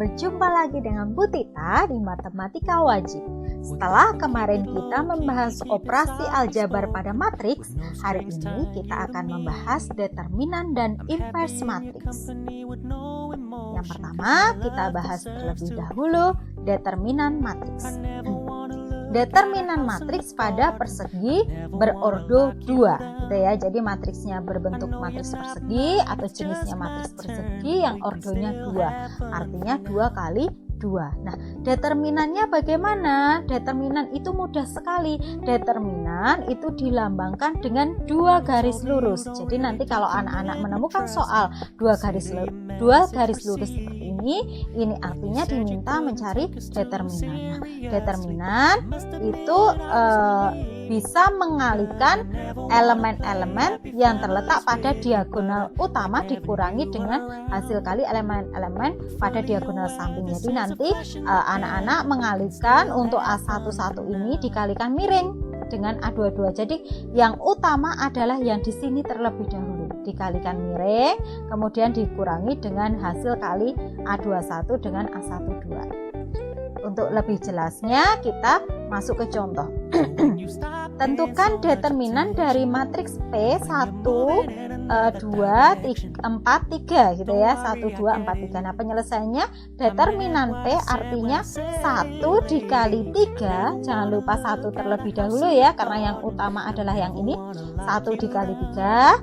berjumpa lagi dengan Bu Tita di Matematika Wajib. Setelah kemarin kita membahas operasi aljabar pada matriks, hari ini kita akan membahas determinan dan inverse matriks. Yang pertama, kita bahas terlebih dahulu determinan matriks. Determinan matriks pada persegi berordo 2 gitu ya. Jadi matriksnya berbentuk matriks persegi atau jenisnya matriks persegi yang ordonya 2. Artinya 2 kali 2. Nah, determinannya bagaimana? Determinan itu mudah sekali. Determinan itu dilambangkan dengan 2 garis lurus. Jadi nanti kalau anak-anak menemukan soal 2 garis lurus seperti ini artinya diminta mencari determinan. Nah, determinan itu bisa mengalihkan elemen-elemen yang terletak pada diagonal utama dikurangi dengan hasil kali elemen-elemen pada diagonal samping. Jadi nanti anak-anak mengalihkan untuk A11 ini dikalikan miring dengan A22. Jadi yang utama adalah yang di sini terlebih dahulu dikalikan miring, kemudian dikurangi dengan hasil kali A21 dengan A12. Untuk lebih jelasnya kita masuk ke contoh. Tentukan determinan dari matriks P 1, 2, 4, 3 gitu ya. 1, 2, 4, 3. Nah, penyelesaiannya determinan P artinya 1 dikali 3. Jangan lupa 1 terlebih dahulu ya, karena yang utama adalah yang ini. 1 dikali 3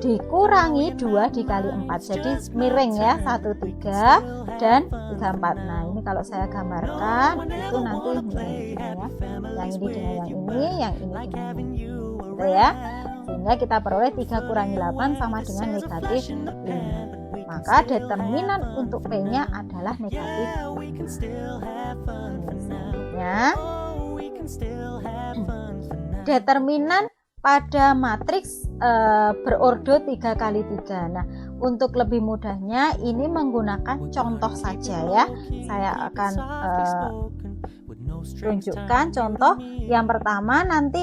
dikurangi 2 dikali 4. Jadi miring ya, 1, 3 dan 3, 4. Nah, ini kalau saya gambarkan itu nanti miring ya. Yang ini dengan yang ini dengan ini. Gitu ya. Sehingga kita peroleh 3 kurangi 8 sama dengan negatif 5. Maka determinan untuk P-nya adalah negatif 5. Selanjutnya, determinan pada matriks berordo 3 kali 3. Nah, untuk lebih mudahnya ini menggunakan contoh saja ya. Saya akan tunjukkan contoh. Yang pertama nanti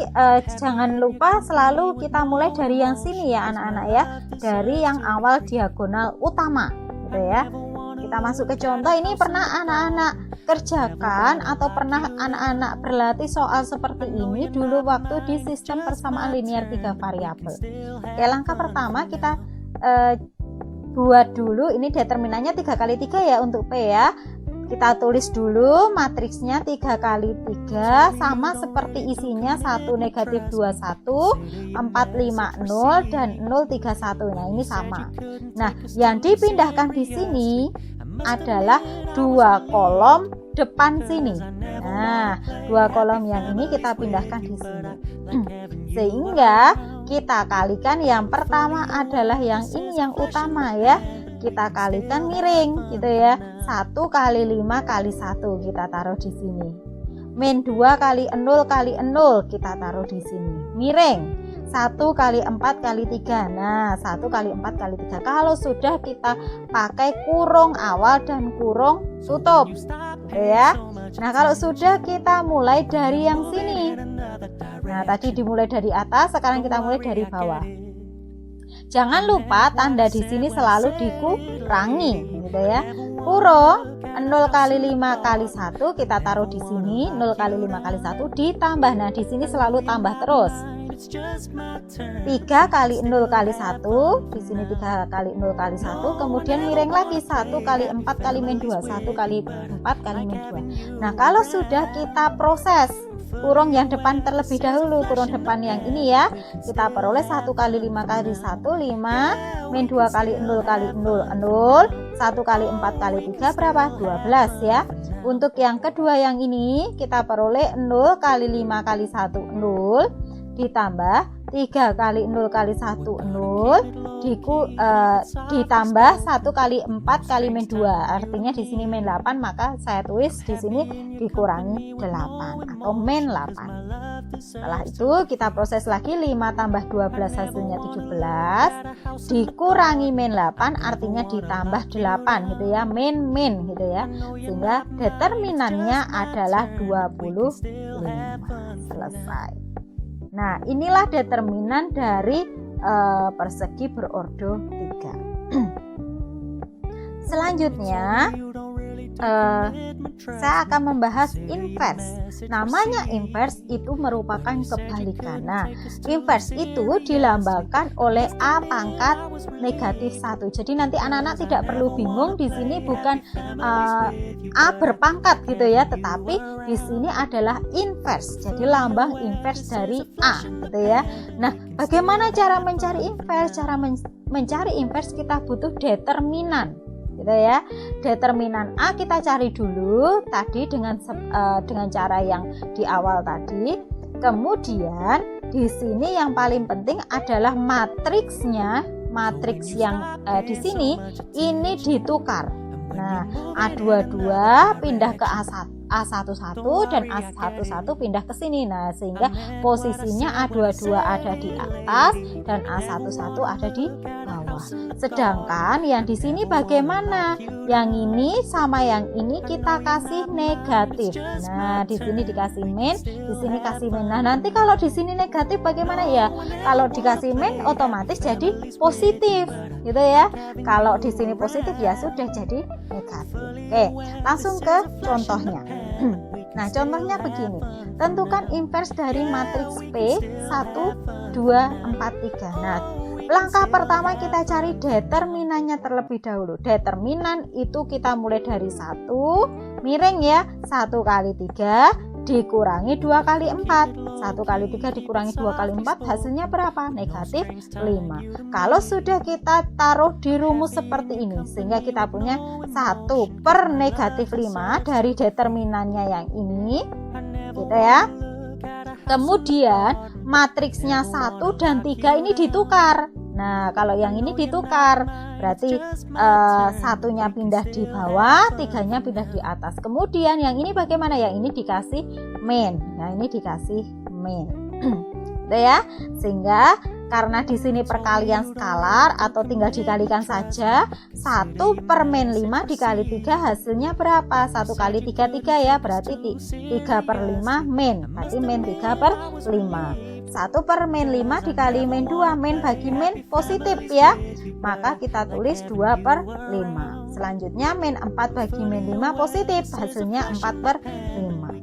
jangan lupa selalu kita mulai dari yang sini ya anak-anak ya. Dari yang awal diagonal utama gitu ya. Kita masuk ke contoh. Ini pernah anak-anak kerjakan atau pernah anak-anak berlatih soal seperti ini dulu waktu di sistem persamaan linear 3 variabel. Oke, langkah pertama kita buat dulu ini determinannya 3 kali 3 ya untuk P ya. Kita tulis dulu matriksnya 3 kali 3 sama seperti isinya 1 negatif 21, 4, 5, 0 dan 0, 3, 1. Nah, ini sama. Nah, yang dipindahkan di sini adalah 2 kolom depan sini. Nah, 2 kolom yang ini kita pindahkan di sini. Sehingga kita kalikan yang pertama adalah yang ini yang utama ya. Kita kalikan miring gitu ya. 1 kali 5 kali 1 kita taruh di sini. Min 2 kali 0 kali 0 kita taruh di sini. Miring. 1 kali 4 kali 3. Nah, 1 kali 4 kali 3. Kalau sudah kita pakai kurung awal dan kurung tutup. Gitu ya. Nah, kalau sudah kita mulai dari yang sini. Nah, tadi dimulai dari atas, sekarang kita mulai dari bawah. Jangan lupa tanda di sini selalu dikurangi gitu ya. Kurung 0 kali 5 kali 1 kita taruh di sini. 0 kali 5 kali 1 ditambah. Nah, di sini selalu tambah terus. 3 kali 0 kali 1, di sini 3 kali 0 kali 1, kemudian miring lagi 1 kali 4 kali min 2, 1 kali 4 kali min 2. Nah, kalau sudah kita proses kurung yang depan terlebih dahulu, kurung depan yang ini ya, kita peroleh 1 kali 5 kali 1, 5, min 2 kali 0 kali 0, 0, 1 kali 4 kali 3 berapa? 12 ya. Untuk yang kedua yang ini kita peroleh 0 kali 5 kali 1, 0, ditambah 3 kali 0 kali 1, 0, ditambah 1 kali 4 kali min 2. Artinya di sini min 8, maka saya tulis di sini dikurangi 8 atau min 8. Setelah itu kita proses lagi 5 tambah 12 hasilnya 17, dikurangi min 8 artinya ditambah 8 gitu ya, min gitu ya. Sehingga determinannya adalah 25. Selesai. Nah, inilah determinan dari persegi berordo 3. Selanjutnya saya akan membahas inverse. Namanya inverse itu merupakan kebalikan. Nah, inverse itu dilambangkan oleh A pangkat negatif 1. Jadi nanti anak-anak tidak perlu bingung, di sini bukan A berpangkat gitu ya, tetapi di sini adalah inverse. Jadi lambang inverse dari A gitu ya. Nah, bagaimana cara mencari inverse? Cara mencari inverse kita butuh determinan gitu ya. Determinan A kita cari dulu tadi dengan cara yang di awal tadi. Kemudian di sini yang paling penting adalah matriksnya. Matriks yang di sini ini ditukar. Nah, A22 pindah ke A11 dan A11 pindah ke sini. Nah, sehingga posisinya A22 ada di atas dan A11 ada di bawah. Sedangkan yang di sini bagaimana? Yang ini sama yang ini kita kasih negatif. Nah, di sini dikasih min, di sini kasih min. Nah, nanti kalau di sini negatif bagaimana ya? Kalau dikasih min otomatis jadi positif, gitu ya. Kalau di sini positif ya sudah jadi negatif. Oke, langsung ke contohnya. Nah, contohnya begini. Tentukan inverse dari matriks P 1, 2, 4, 3. Nah, langkah pertama kita cari determinannya terlebih dahulu. Determinan itu kita mulai dari 1, miring ya, 1 kali 3 dikurangi 2 kali 4. 1 kali 3 dikurangi 2 kali 4 hasilnya berapa? Negatif 5. Kalau sudah kita taruh di rumus seperti ini, sehingga kita punya 1 per negatif 5 dari determinannya yang ini gitu ya. Kemudian matriksnya 1 dan 3 ini ditukar. Nah, kalau yang ini ditukar berarti satunya pindah di bawah, 3-nya pindah di atas. Kemudian yang ini bagaimana? Yang ini dikasih min. Yang ini dikasih min. Gitu ya. Sehingga karena di sini perkalian skalar atau tinggal dikalikan saja, 1 per min 5 dikali 3 hasilnya berapa? 1 kali 3 3 ya, berarti 3 per 5 min. Berarti min 3 per 5. 1 per min 5 dikali min 2, min bagi min positif ya, maka kita tulis 2 per 5. Selanjutnya min 4 bagi min 5 positif, hasilnya 4 per 5.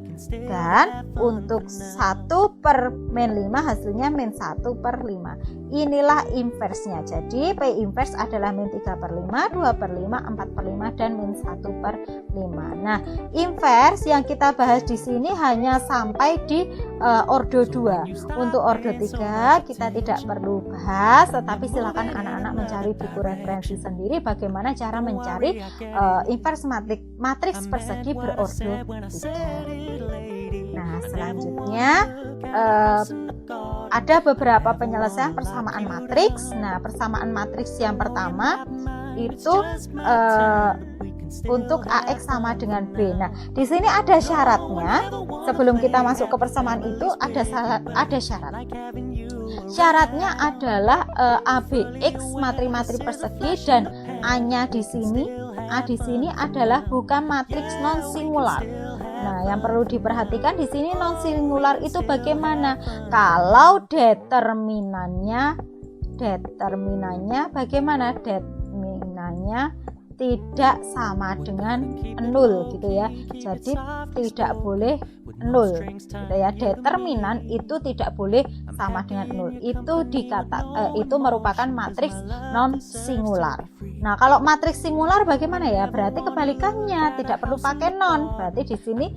Dan untuk 1 per min 5 hasilnya min 1 per 5. Inilah inverse-nya. Jadi P inverse adalah min 3 per 5, 2 per 5, 4 per 5, dan min 1 per 5. Nah, inverse yang kita bahas di sini hanya sampai di ordo 2. Untuk ordo 3 kita tidak perlu bahas, tetapi silakan anak-anak mencari buku referensi sendiri bagaimana cara mencari inverse matriks persegi berordo 3. Nah, selanjutnya ada beberapa penyelesaian persamaan matriks. Nah, persamaan matriks yang pertama itu untuk AX sama dengan B. Nah, di sini ada syaratnya. Sebelum kita masuk ke persamaan itu ada syarat. Syaratnya adalah ABX matri-matri persegi dan A-nya di sini, A di sini adalah bukan matriks non singular. Nah, yang perlu diperhatikan di sini non singular itu bagaimana? Kalau determinannya bagaimana? Determinannya tidak sama dengan 0 gitu ya. Jadi tidak boleh 0 gitu ya. Determinan itu tidak boleh sama dengan 0. Itu merupakan matriks non singular. Nah, kalau matriks singular bagaimana ya? Berarti kebalikannya, tidak perlu pakai non. Berarti di sini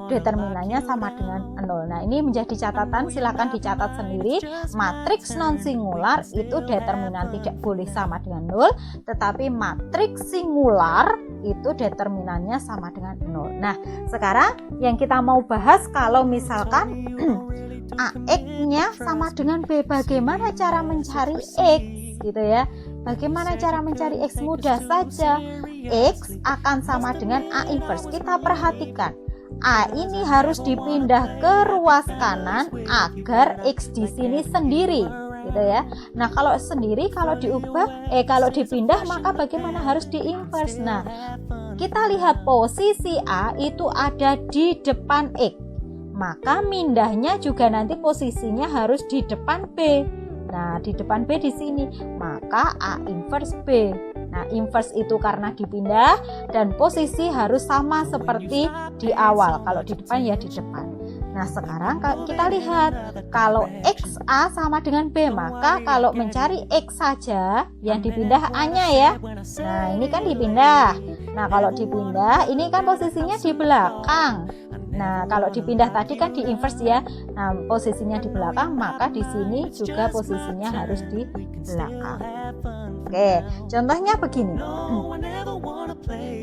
determinannya sama dengan 0. Nah, ini menjadi catatan, silakan dicatat sendiri. Matriks non singular itu determinan tidak boleh sama dengan 0, tetapi matriks singular itu determinannya sama dengan 0. Nah, sekarang yang kita mau bahas kalau misalkan AX-nya sama dengan B, bagaimana cara mencari X gitu ya. Bagaimana cara mencari X? Mudah saja. X akan sama dengan A inverse. Kita perhatikan. A ini harus dipindah ke ruas kanan agar X di sini sendiri gitu ya. Nah, kalau sendiri, kalau dipindah maka bagaimana? Harus di-inverse. Nah, kita lihat posisi A itu ada di depan X. Maka mindahnya juga nanti posisinya harus di depan B. Nah, di depan B di sini, maka A inverse B. Nah, inverse itu karena dipindah dan posisi harus sama seperti di awal. Kalau di depan ya di depan. Nah, sekarang kita lihat kalau XA sama dengan B, maka kalau mencari X saja yang dipindah A-nya ya. Nah, ini kan dipindah. Nah, kalau dipindah ini kan posisinya di belakang. Nah, kalau dipindah tadi kan di inverse ya. Nah, posisinya di belakang, maka di sini juga posisinya harus di belakang. Oke, contohnya begini.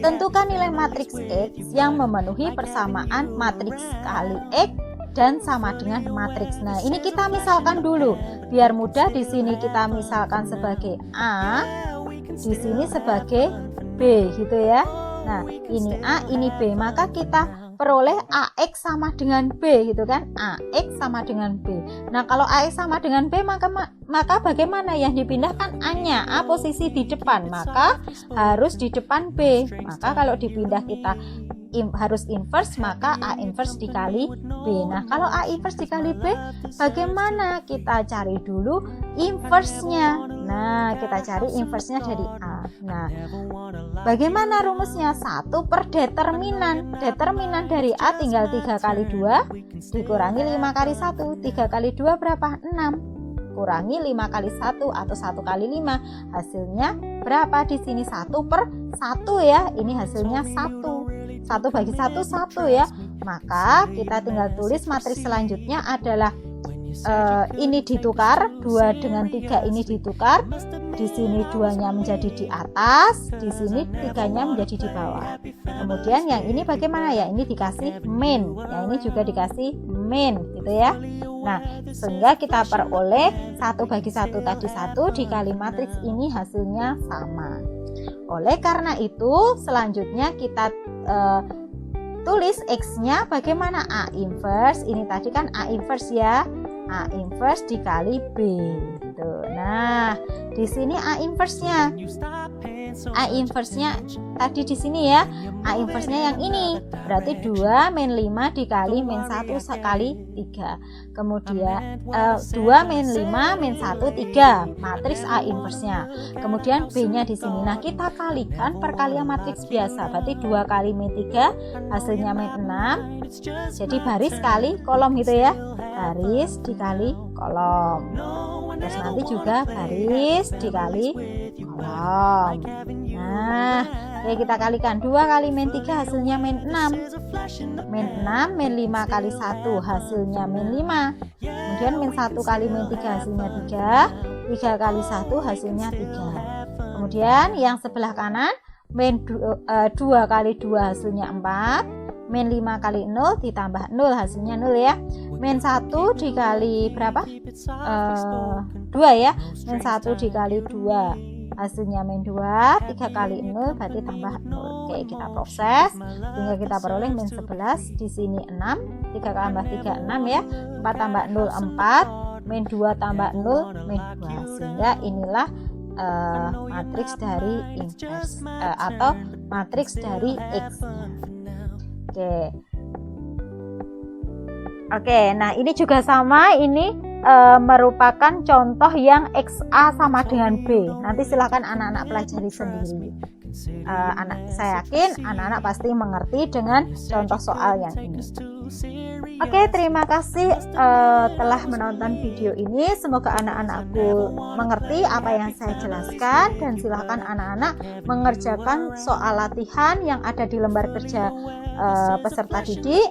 Tentukan nilai matriks X yang memenuhi persamaan matriks kali X dan sama dengan matriks. Nah, ini kita misalkan dulu biar mudah. Di sini kita misalkan sebagai A, di sini sebagai B gitu ya. Nah, ini A, ini B, maka kita peroleh AX sama dengan B gitu kan. AX sama dengan B. Nah, kalau AX sama dengan B maka bagaimana yang dipindahkan A-nya? A posisi di depan, maka harus di depan B. Maka kalau dipindah kita harus inverse, maka A inverse dikali B. Nah, kalau A inverse dikali B, bagaimana? Kita cari dulu inverse-nya. Nah, kita cari inverse-nya dari A. Nah, bagaimana rumusnya? 1 per determinan. Determinan dari A tinggal 3 kali 2 dikurangi 5 kali 1. 3 kali 2 berapa? 6. Kurangi 5 kali 1 atau 1 kali 5. Hasilnya berapa? Di sini 1 per 1 ya. Ini hasilnya 1. 1 bagi 1, 1 ya. Maka kita tinggal tulis matriks selanjutnya adalah ini ditukar, 2 dengan 3 ini ditukar. Di sini 2-nya menjadi di atas, di sini 3-nya menjadi di bawah. Kemudian yang ini bagaimana ya? Ini dikasih min, yang ini juga dikasih min gitu ya. Nah, sehingga kita peroleh 1 bagi 1 tadi 1 dikali matriks ini hasilnya sama. Oleh karena itu selanjutnya kita tulis X-nya bagaimana? A inverse, ini tadi kan A inverse ya. A inverse dikali B gitu. Nah, di sini A inverse-nya. A inverse-nya tadi di sini ya. A inverse-nya yang ini. Berarti 2 min 5 dikali min 1 sekali 3. Kemudian 2 min 5 min 1 3. Matriks A inverse-nya. Kemudian B-nya di sini. Nah, kita kalikan perkalian matriks biasa. Berarti 2 kali min 3 hasilnya min 6. Jadi baris kali kolom gitu ya. Baris dikali kolom. Terus nanti juga baris dikali kolom. Nah, oke, kita kalikan 2 kali min 3 hasilnya min 6. Min 6 min 5 kali 1 hasilnya min 5. Kemudian min 1 kali min 3 hasilnya 3. 3 kali 1 hasilnya 3. Kemudian yang sebelah kanan min 2 kali 2 hasilnya 4. Min 5 kali 0 ditambah 0 hasilnya 0 ya. Min 1 dikali berapa? 2 ya. Min 1 dikali 2 hasilnya min 2. 3 kali 0 berarti tambah 0. Oke, kita proses sehingga kita peroleh min 11. Di sini 6. 3 tambah 3 6 ya. 4 tambah 0 4. Min 2 tambah 0 min 2. Sehingga inilah matriks dari inverse atau matriks dari X-nya. Oke, nah ini juga sama, ini merupakan contoh yang XA sama dengan B. Nanti silakan anak-anak pelajari sendiri. Saya yakin anak-anak pasti mengerti dengan contoh soal yang ini. Oke, terima kasih telah menonton video ini. Semoga anak-anakku mengerti apa yang saya jelaskan, dan silakan anak-anak mengerjakan soal latihan yang ada di lembar kerja peserta didik.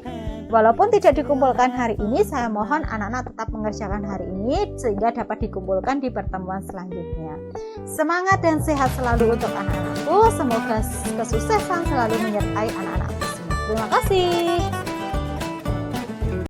Walaupun tidak dikumpulkan hari ini, saya mohon anak-anak tetap mengerjakan hari ini sehingga dapat dikumpulkan di pertemuan selanjutnya. Semangat dan sehat selalu untuk anak-anakku. Semoga kesuksesan selalu menyertai anak-anakku semua. Terima kasih.